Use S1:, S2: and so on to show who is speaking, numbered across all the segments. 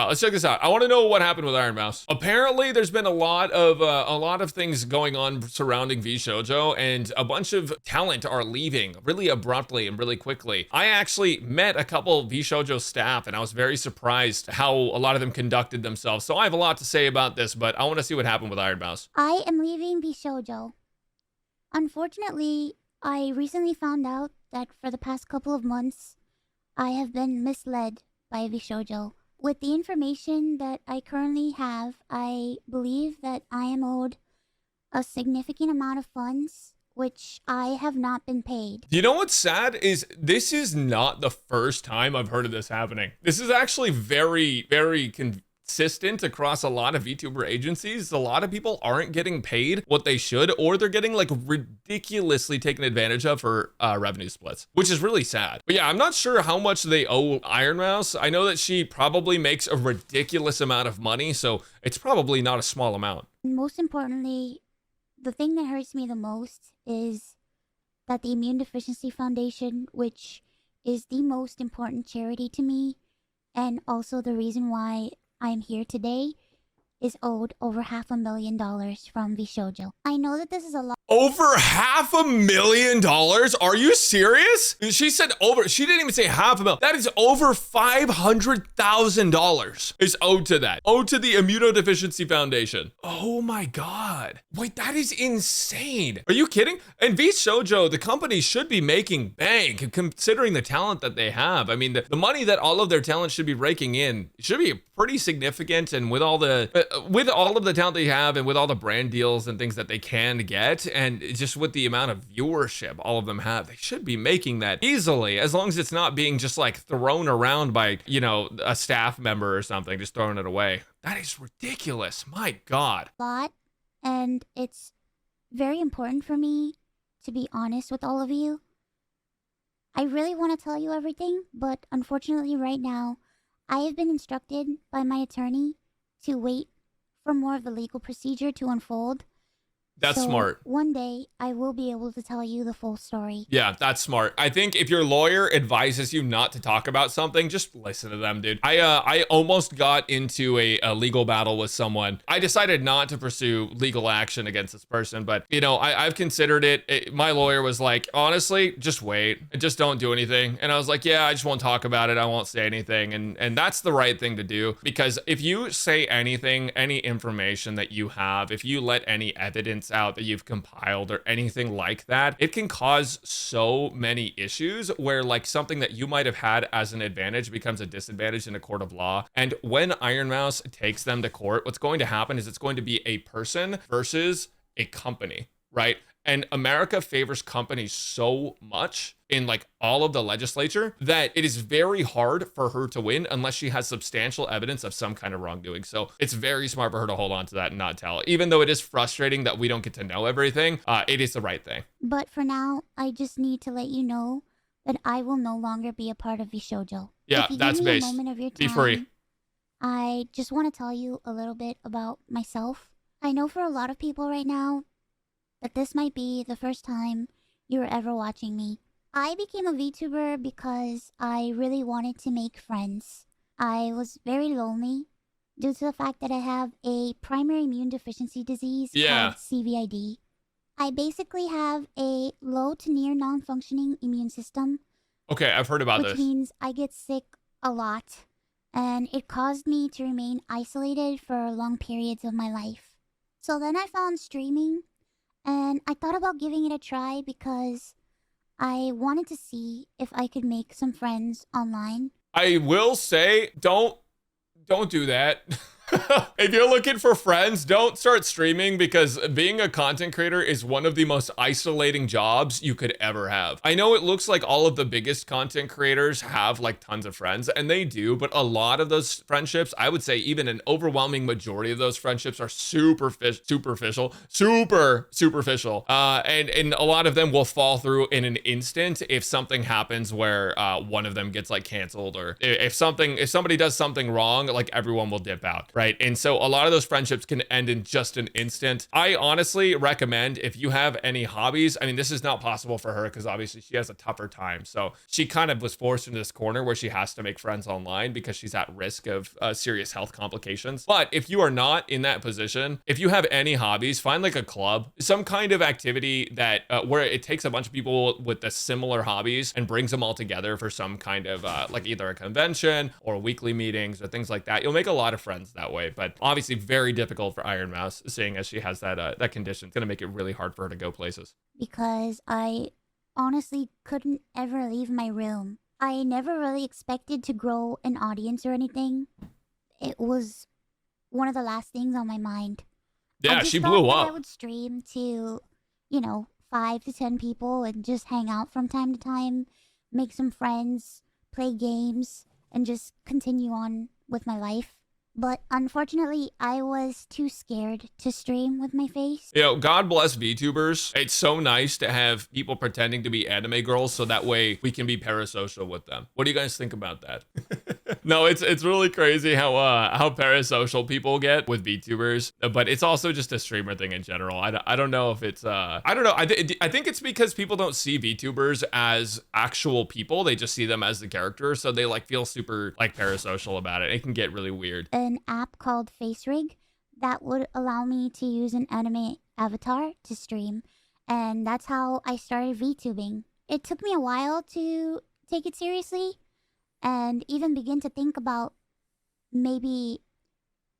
S1: let's check this out. I want to know what happened with Ironmouse. Apparently, there's been a lot of things going on surrounding VShojo, and a bunch of talent are leaving really abruptly and really quickly. I actually met a couple VShojo staff, and I was very surprised how a lot of them conducted themselves. So I have a lot to say about this, but I want to see what happened with Ironmouse.
S2: I am leaving VShojo. Unfortunately, I recently found out that for the past couple of months, I have been misled by VShojo. With the information that I currently have, I believe that I am owed a significant amount of funds, which I have not been paid.
S1: You know what's sad is this is not the first time I've heard of this happening. This is actually very, very consistent across a lot of VTuber agencies. A lot of people aren't getting paid what they should, or they're getting like ridiculously taken advantage of for revenue splits, which is really sad. But yeah, I'm not sure how much they owe Ironmouse. I know that she probably makes a ridiculous amount of money, so it's probably not a small amount.
S2: Most importantly, the thing that hurts me the most is that the Immune Deficiency Foundation, which is the most important charity to me, and also the reason why I'm here today, is owed over $500,000 from VShojo. I know that this is a lot.
S1: Over $500,000? Are you serious? She said over, she didn't even say $500,000. That is over $500,000 is owed to that. Owed to the Immunodeficiency Foundation. Oh my God. Wait, that is insane. Are you kidding? And VShojo, the company, should be making bank considering the talent that they have. I mean, the money that all of their talent should be raking in should be pretty significant, and with all of the talent they have, and with all the brand deals and things that they can get, and just with the amount of viewership all of them have, they should be making that easily, as long as it's not being just like thrown around by, you know, a staff member or something, just throwing it away. That is ridiculous. My God.
S2: And it's very important for me to be honest with all of you. I really want to tell you everything, but unfortunately right now, I have been instructed by my attorney to wait for more of the legal procedure to unfold.
S1: That's smart.
S2: One day, I will be able to tell you the full story.
S1: Yeah, that's smart. I think if your lawyer advises you not to talk about something, just listen to them, dude. I almost got into a legal battle with someone. I decided not to pursue legal action against this person, but, you know, I've considered it. My lawyer was like, honestly, just wait. Just don't do anything. And I was like, yeah, I just won't talk about it. I won't say anything. And that's the right thing to do, because if you say anything, any information that you have, if you let any evidence out that you've compiled or anything like that, it can cause so many issues where like something that you might have had as an advantage becomes a disadvantage in a court of law. And when Ironmouse takes them to court, what's going to happen is it's going to be a person versus a company, right? And America favors companies so much in like all of the legislature that it is very hard for her to win unless she has substantial evidence of some kind of wrongdoing. So it's very smart for her to hold on to that and not tell. Even though it is frustrating that we don't get to know everything, it is the right thing.
S2: But for now, I just need to let you know that I will no longer be a part of VShojo.
S1: Yeah, that's base. Be free.
S2: I just want to tell you a little bit about myself. I know for a lot of people right now that this might be the first time you're ever watching me. I became a VTuber because I really wanted to make friends. I was very lonely due to the fact that I have a primary immune deficiency disease called CVID. I basically have a low to near non-functioning immune system.
S1: Okay, I've heard about this.
S2: Which means I get sick a lot, and it caused me to remain isolated for long periods of my life. So then I found streaming, and I thought about giving it a try because I wanted to see if I could make some friends online.
S1: I will say, don't do that. If you're looking for friends, don't start streaming, because being a content creator is one of the most isolating jobs you could ever have. I know it looks like all of the biggest content creators have like tons of friends, and they do, but a lot of those friendships, I would say even an overwhelming majority of those friendships are superficial. And a lot of them will fall through in an instant if something happens where one of them gets like canceled, or if somebody does something wrong, like everyone will dip out, right? right? And so a lot of those friendships can end in just an instant. I honestly recommend, if you have any hobbies, I mean, this is not possible for her because obviously she has a tougher time. So she kind of was forced into this corner where she has to make friends online because she's at risk of serious health complications. But if you are not in that position, if you have any hobbies, find like a club, some kind of activity that where it takes a bunch of people with the similar hobbies and brings them all together for some kind of like either a convention or weekly meetings or things like that. You'll make a lot of friends that way, but obviously very difficult for Ironmouse, seeing as she has that condition. It's gonna make it really hard for her to go places.
S2: Because I honestly couldn't ever leave my room. I never really expected to grow an audience or anything. It was one of the last things on my mind.
S1: Yeah,
S2: I just
S1: she
S2: thought
S1: blew
S2: that
S1: up.
S2: I would stream to, 5 to 10 people and just hang out from time to time, make some friends, play games, and just continue on with my life. But unfortunately, I was too scared to stream with my face.
S1: God bless VTubers. It's so nice to have people pretending to be anime girls so that way we can be parasocial with them. What do you guys think about that? No, it's really crazy how parasocial people get with VTubers, but it's also just a streamer thing in general. I don't know if it's I don't know. I think it's because people don't see VTubers as actual people. They just see them as the character, so they like feel super like parasocial about it. It can get really weird.
S2: An app called FaceRig that would allow me to use an anime avatar to stream, and that's how I started VTubing. It took me a while to take it seriously and even begin to think about maybe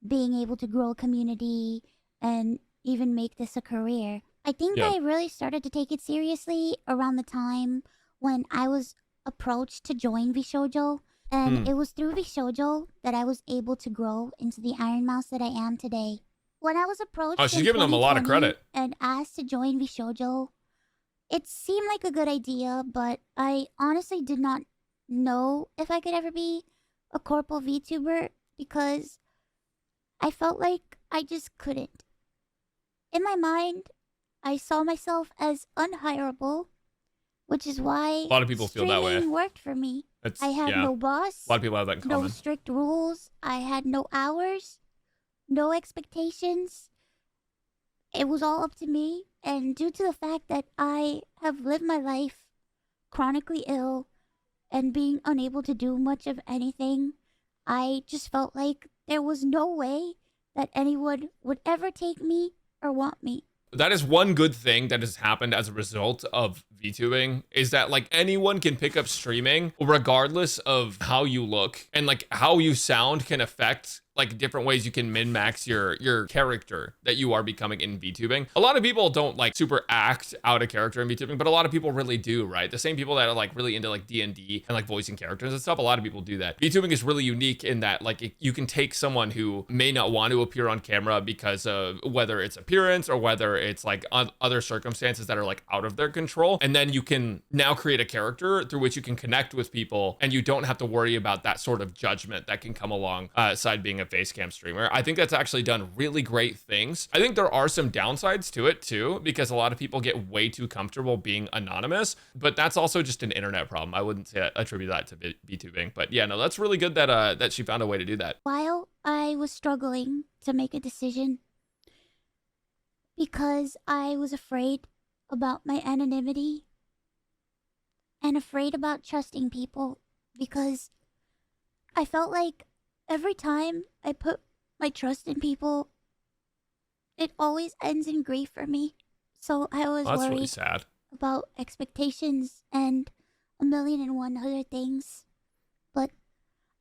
S2: being able to grow a community and even make this a career. I think
S1: Yeah.
S2: I really started to take it seriously around the time when I was approached to join VShojo. And it was through VShojo that I was able to grow into the Ironmouse that I am today. When I was approached
S1: Oh, she's
S2: in
S1: giving them a lot of
S2: 2020
S1: credit.
S2: and asked to join VShojo, it seemed like a good idea, but I honestly did not know if I could ever be a corporal VTuber because I felt like I just couldn't. In my mind, I saw myself as unhireable, which is why
S1: A lot of people feel that way.
S2: streaming worked for me. I had no boss,
S1: A lot of people have that in
S2: no
S1: common.
S2: strict rules. I had no hours, no expectations. It was all up to me. And due to the fact that I have lived my life chronically ill and being unable to do much of anything, I just felt like there was no way that anyone would ever take me or want me.
S1: That is one good thing that has happened as a result of VTubing, is that like anyone can pick up streaming regardless of how you look, and like how you sound can affect like different ways you can min-max your character that you are becoming in VTubing. A lot of people don't like super act out a character in VTubing, but a lot of people really do, right? The same people that are like really into like D&D and like voicing characters and stuff, a lot of people do that. VTubing is really unique in that like you can take someone who may not want to appear on camera because of whether it's appearance or whether it's like other circumstances that are like out of their control, and then you can now create a character through which you can connect with people and you don't have to worry about that sort of judgment that can come alongside being a face cam streamer. I think that's actually done really great things. I think there are some downsides to it too, because a lot of people get way too comfortable being anonymous, but that's also just an internet problem. I wouldn't say attribute that to VTubing, but yeah, no, that's really good that that she found a way to do that.
S2: While I was struggling to make a decision because I was afraid about my anonymity and afraid about trusting people, because I felt like every time I put my trust in people, it always ends in grief for me. So I was
S1: That's
S2: worried
S1: really sad.
S2: about expectations and a million and one other things. But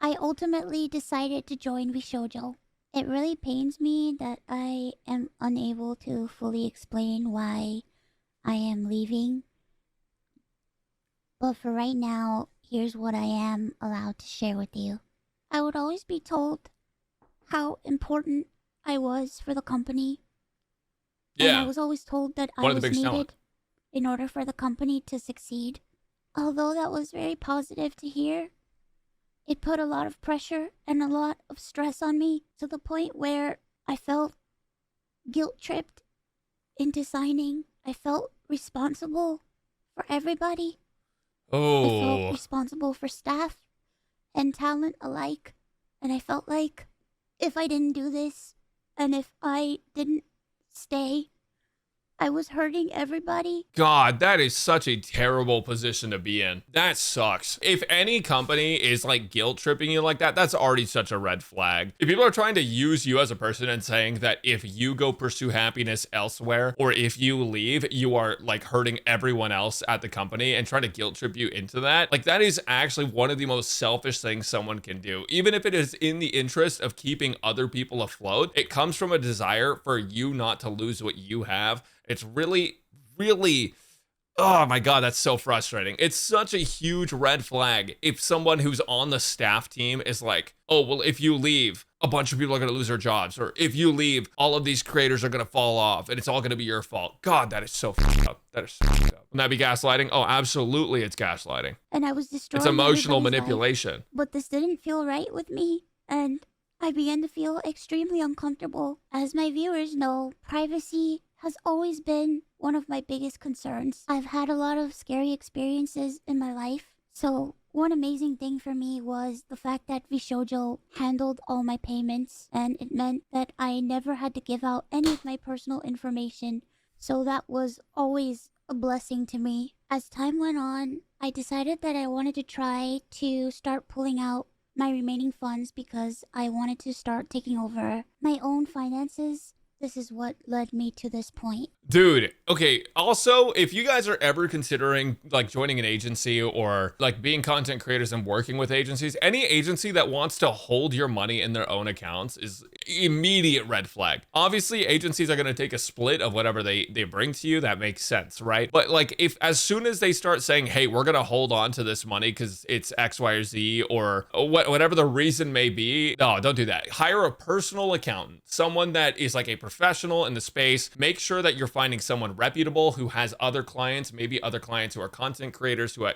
S2: I ultimately decided to join VShojo. It really pains me that I am unable to fully explain why I am leaving. But for right now, here's what I am allowed to share with you. I would always be told how important I was for the company. And I
S1: Yeah,
S2: was always told that I
S1: one of the
S2: was
S1: biggest
S2: needed
S1: talent.
S2: in order for the company to succeed. Although that was very positive to hear, it put a lot of pressure and a lot of stress on me to the point where I felt guilt-tripped into signing. I felt responsible for everybody. I felt
S1: Oh,
S2: responsible for staff and talent alike. And I felt like if I didn't do this and if I didn't stay, I was hurting everybody.
S1: God, that is such a terrible position to be in. That sucks. If any company is like guilt tripping you like that, that's already such a red flag. If people are trying to use you as a person and saying that if you go pursue happiness elsewhere, or if you leave, you are like hurting everyone else at the company and trying to guilt trip you into that, like that is actually one of the most selfish things someone can do. Even if it is in the interest of keeping other people afloat, it comes from a desire for you not to lose what you have. It's really, really, oh my God, that's so frustrating. It's such a huge red flag if someone who's on the staff team is like, oh, well, if you leave, a bunch of people are going to lose their jobs. Or if you leave, all of these creators are going to fall off and it's all going to be your fault. God, that is so fucked up. That is so fucked up. Wouldn't that be gaslighting? Oh, absolutely, it's gaslighting.
S2: And I was destroying
S1: It's emotional
S2: everybody's
S1: manipulation.
S2: life, but this didn't feel right with me. And I began to feel extremely uncomfortable. As my viewers know, privacy has always been one of my biggest concerns. I've had a lot of scary experiences in my life. So one amazing thing for me was the fact that VShojo handled all my payments, and it meant that I never had to give out any of my personal information. So that was always a blessing to me. As time went on, I decided that I wanted to try to start pulling out my remaining funds because I wanted to start taking over my own finances. This is what led me to this point.
S1: Dude, okay, also, if you guys are ever considering like joining an agency or like being content creators and working with agencies, any agency that wants to hold your money in their own accounts is immediate red flag. Obviously, agencies are going to take a split of whatever they bring to you. That makes sense, right? But like if as soon as they start saying, hey, we're going to hold on to this money because it's X, Y, or Z, or whatever the reason may be, no, don't do that. Hire a personal accountant, someone that is like a professional in the space. Make sure that you're finding someone reputable who has other clients, maybe other clients who are content creators who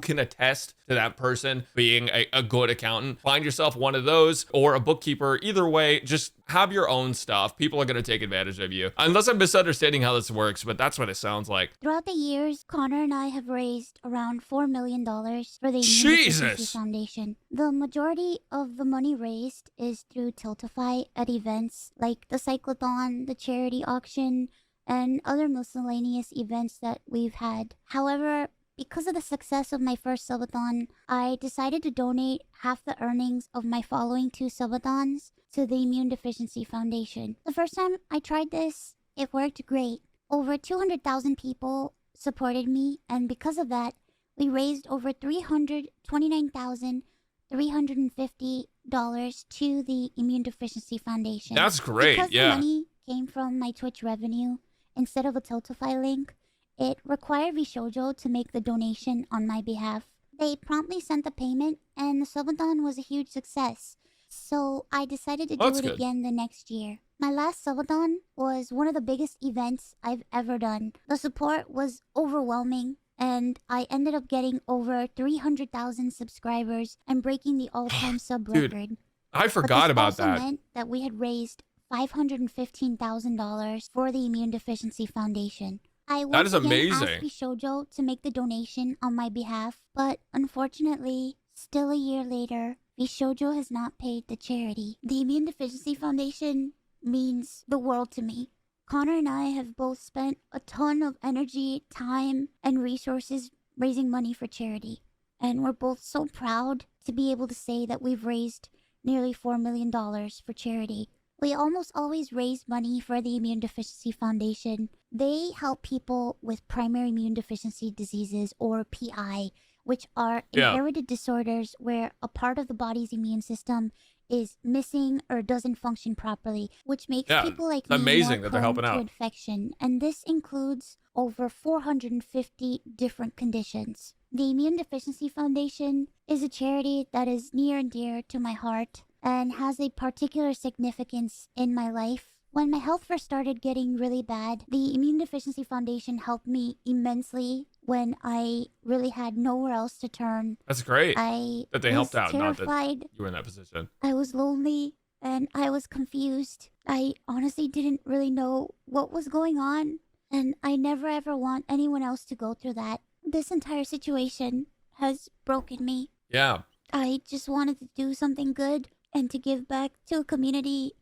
S1: can attest to that person being a good accountant. Find yourself one of those or a bookkeeper. Either way, just have your own stuff. People are going to take advantage of you. Unless I'm misunderstanding how this works, but that's what it sounds like.
S2: Throughout the years, Connor and I have raised around $4 million for the
S1: Jesus!
S2: Foundation. The majority of the money raised is through Tiltify at events like the Cyclothon, the charity auction, and other miscellaneous events that we've had. However, because of the success of my first subathon, I decided to donate half the earnings of my following 2 subathons to the Immune Deficiency Foundation. The first time I tried this, it worked great. Over 200,000 people supported me, and because of that, we raised over $329,350 to the Immune Deficiency Foundation.
S1: That's great,
S2: because
S1: yeah.
S2: The money came from my Twitch revenue instead of a Tiltify link. It required VShojo to make the donation on my behalf. They promptly sent the payment, and the subathon was a huge success. So I decided to do it again the next year. My last subathon was one of the biggest events I've ever done. The support was overwhelming, and I ended up getting over 300,000 subscribers and breaking the all-time sub record.
S1: I forgot about that.
S2: This also meant that we had raised $515,000 for the Immune Deficiency Foundation. I once again asked VShojo to make the donation on my behalf, but unfortunately, still a year later, VShojo has not paid the charity. The Immune Deficiency Foundation means the world to me. Connor and I have both spent a ton of energy, time, and resources raising money for charity. And we're both so proud to be able to say that we've raised nearly $4 million for charity. We almost always raise money for the Immune Deficiency Foundation. They help people with primary immune deficiency diseases, or PI, which are inherited disorders where a part of the body's immune system is missing or doesn't function properly, which makes people like me more prone to infection. And this includes over 450 different conditions. The Immune Deficiency Foundation is a charity that is near and dear to my heart and has a particular significance in my life. When my health first started getting really bad, the Immune Deficiency Foundation helped me immensely when I really had nowhere else to turn.
S1: That's great that they helped out,
S2: terrified,
S1: not that you were in that position.
S2: I was lonely and I was confused. I honestly didn't really know what was going on, and I never ever want anyone else to go through that. This entire situation has broken me.
S1: Yeah.
S2: I just wanted to do something good and to give back to a community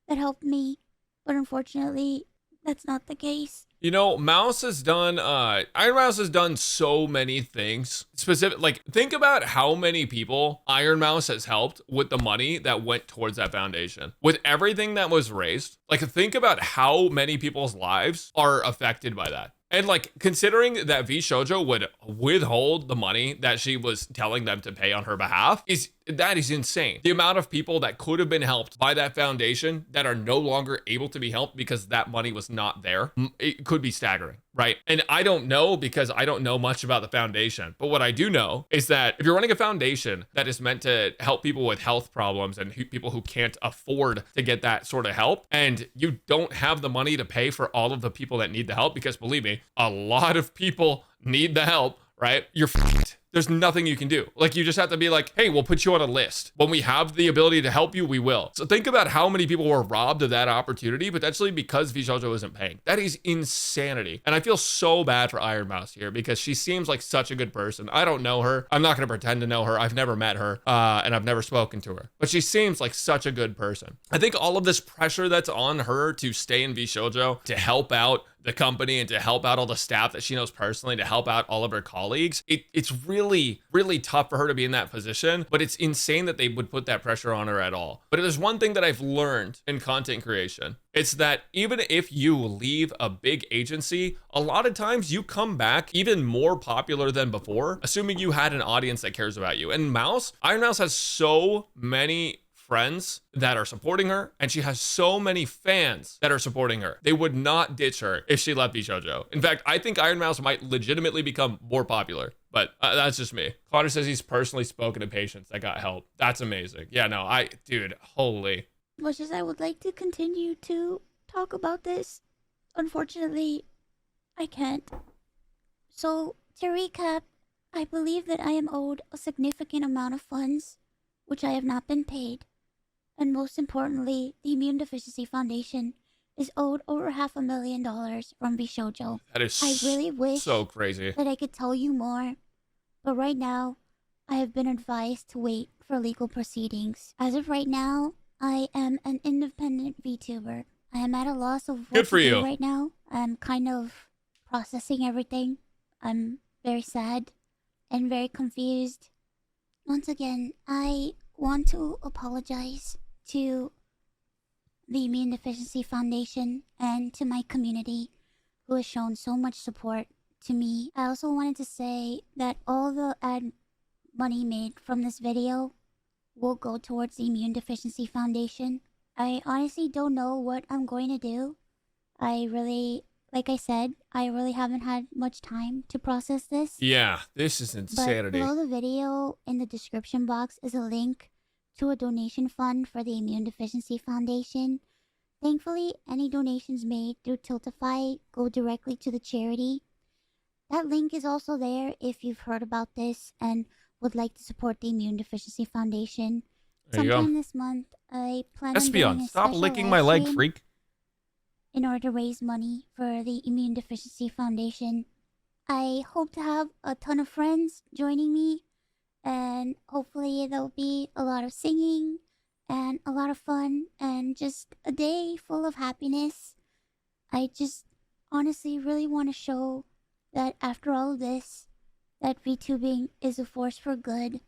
S2: that helped me. But unfortunately, that's not the case.
S1: You know, Mouse has done, Ironmouse has done so many things. Like, think about how many people Ironmouse has helped with the money that went towards that foundation. With everything that was raised, like, think about how many people's lives are affected by that. And like, considering that VShojo would withhold the money that she was telling them to pay on her behalf, that is insane. The amount of people that could have been helped by that foundation that are no longer able to be helped because that money was not there, it could be staggering, right? And I don't know, because I don't know much about the foundation. But what I do know is that if you're running a foundation that is meant to help people with health problems and people who can't afford to get that sort of help, and you don't have the money to pay for all of the people that need the help, because believe me, a lot of people need the help, right? You're f***ed. There's nothing you can do. Like, you just have to be like, hey, we'll put you on a list. When we have the ability to help you, we will. So think about how many people were robbed of that opportunity, potentially because VShojo isn't paying. That is insanity. And I feel so bad for Ironmouse here, because she seems like such a good person. I don't know her. I'm not going to pretend to know her. I've never met her, and I've never spoken to her. But she seems like such a good person. I think all of this pressure that's on her to stay in VShojo, to help out the company and to help out all the staff that she knows personally, to help out all of her colleagues, it's really, really tough for her to be in that position. But it's insane that they would put that pressure on her at all. But there's one thing that I've learned in content creation. It's that even if you leave a big agency, a lot of times you come back even more popular than before, assuming you had an audience that cares about you. And Ironmouse has so many friends that are supporting her, and she has so many fans that are supporting her. They would not ditch her if she left VShojo. In fact, I think Ironmouse might legitimately become more popular, but that's just me. Connor says he's personally spoken to patients that got help. That's amazing. Yeah, no, dude, holy.
S2: Much as I would like to continue to talk about this, unfortunately, I can't. So, to recap, I believe that I am owed a significant amount of funds, which I have not been paid. And most importantly, the Immune Deficiency Foundation is owed over $500,000 from VShojo.
S1: That is
S2: I really wish
S1: so crazy
S2: that I could tell you more, but right now, I have been advised to wait for legal proceedings. As of right now, I am an independent VTuber. I am at a loss of what to do right now. I'm kind of processing everything. I'm very sad and very confused. Once again, I want to apologize to the Immune Deficiency Foundation and to my community who has shown so much support to me. I also wanted to say that all the ad money made from this video will go towards the Immune Deficiency Foundation. I honestly don't know what I'm going to do. Like I said, I really haven't had much time to process this.
S1: Yeah, this is insanity.
S2: But below the video, in the description box, is a link to a donation fund for the Immune Deficiency Foundation. Thankfully, any donations made through Tiltify go directly to the charity. That link is also there if you've heard about this and would like to support the Immune Deficiency Foundation. Sometime this month, I plan on doing a
S1: stop
S2: special
S1: licking my
S2: live
S1: leg,
S2: stream
S1: freak.
S2: in order to raise money for the Immune Deficiency Foundation. I hope to have a ton of friends joining me, and hopefully there'll be a lot of singing and a lot of fun and just a day full of happiness. I just honestly really want to show that after all of this, that VTubing is a force for good.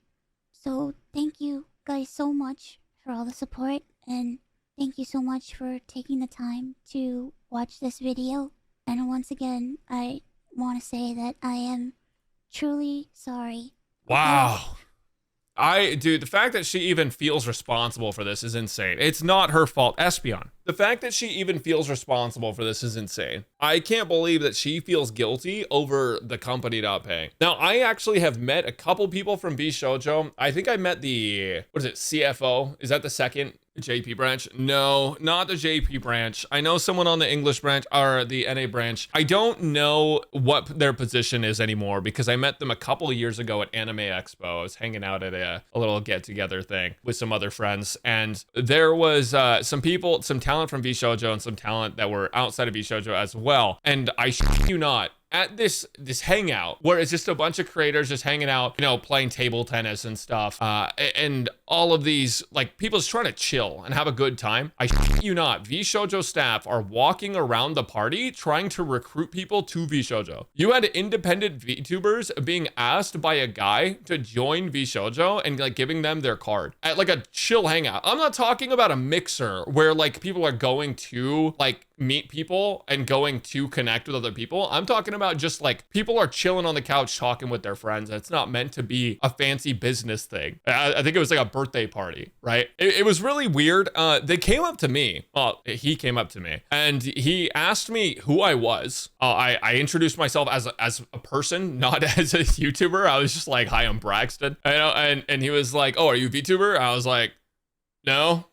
S2: So thank you guys so much for all the support, and thank you so much for taking the time to watch this video. And once again, I want to say that I am truly sorry.
S1: Wow. Dude, the fact that she even feels responsible for this is insane. It's not her fault. Espion. The fact that she even feels responsible for this is insane. I can't believe that she feels guilty over the company not paying. Now, I actually have met a couple people from VShojo. I think I met the, CFO? Is that the second JP branch? No, not the JP branch. I know someone on the English branch or the NA branch. I don't know what their position is anymore because I met them a couple of years ago at Anime Expo. I was hanging out at a little get-together thing with some other friends, and there was some people, some talent from VShojo and some talent that were outside of VShojo as well. And I shit you not, at this hangout where it's just a bunch of creators just hanging out, you know, playing table tennis and stuff. And all of these, like, people just trying to chill and have a good time. I shit you not, VShojo staff are walking around the party trying to recruit people to VShojo. You had independent VTubers being asked by a guy to join VShojo and like giving them their card at like a chill hangout. I'm not talking about a mixer where like people are going to like meet people and going to connect with other people. I'm talking about just like people are chilling on the couch talking with their friends. It's not meant to be a fancy business thing. I think it was like a birthday party, right? It was really weird. They came up to me. Well, he came up to me and he asked me who I was. I introduced myself as a person, not as a YouTuber. I was just like, hi, I'm Braxton. And he was like, oh, are you a VTuber? I was like, no.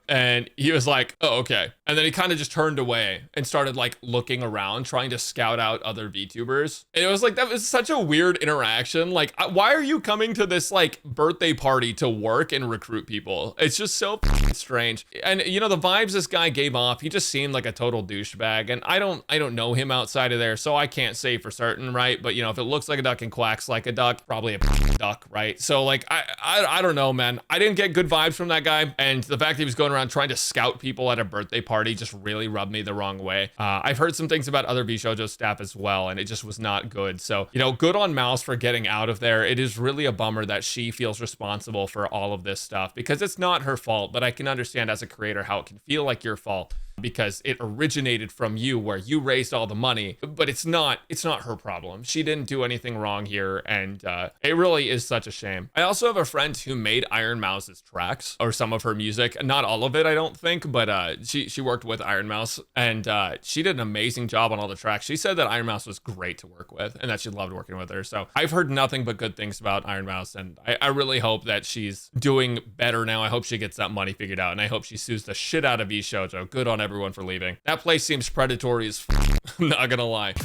S1: And he was like, oh, okay. And then he kind of just turned away and started like looking around, trying to scout out other VTubers. And it was like, that was such a weird interaction. Like, why are you coming to this like birthday party to work and recruit people? It's just so strange. And you know, the vibes this guy gave off, he just seemed like a total douchebag. And I don't know him outside of there, so I can't say for certain, right? But you know, if it looks like a duck and quacks like a duck, probably a duck, right? So like, I don't know, man. I didn't get good vibes from that guy. And the fact that he was going around trying to scout people at a birthday party just really rubbed me the wrong way. I've heard some things about other VShojo staff as well, and it just was not good. So, you know, good on Mouse for getting out of there. It is really a bummer that she feels responsible for all of this stuff because it's not her fault, but I can understand as a creator how it can feel like your fault because it originated from you where you raised all the money, but it's not her problem. She didn't do anything wrong here, and it really is such a shame. I also have a friend who made Ironmouse's tracks, or some of her music, not all of it, I don't think, but she worked with Ironmouse, and she did an amazing job on all the tracks. She said that Ironmouse was great to work with, and that she loved working with her, so I've heard nothing but good things about Ironmouse, and I really hope that she's doing better now. I hope she gets that money figured out, and I hope she sues the shit out of VShojo. Good on everyone for leaving. That place seems predatory as I'm not gonna lie.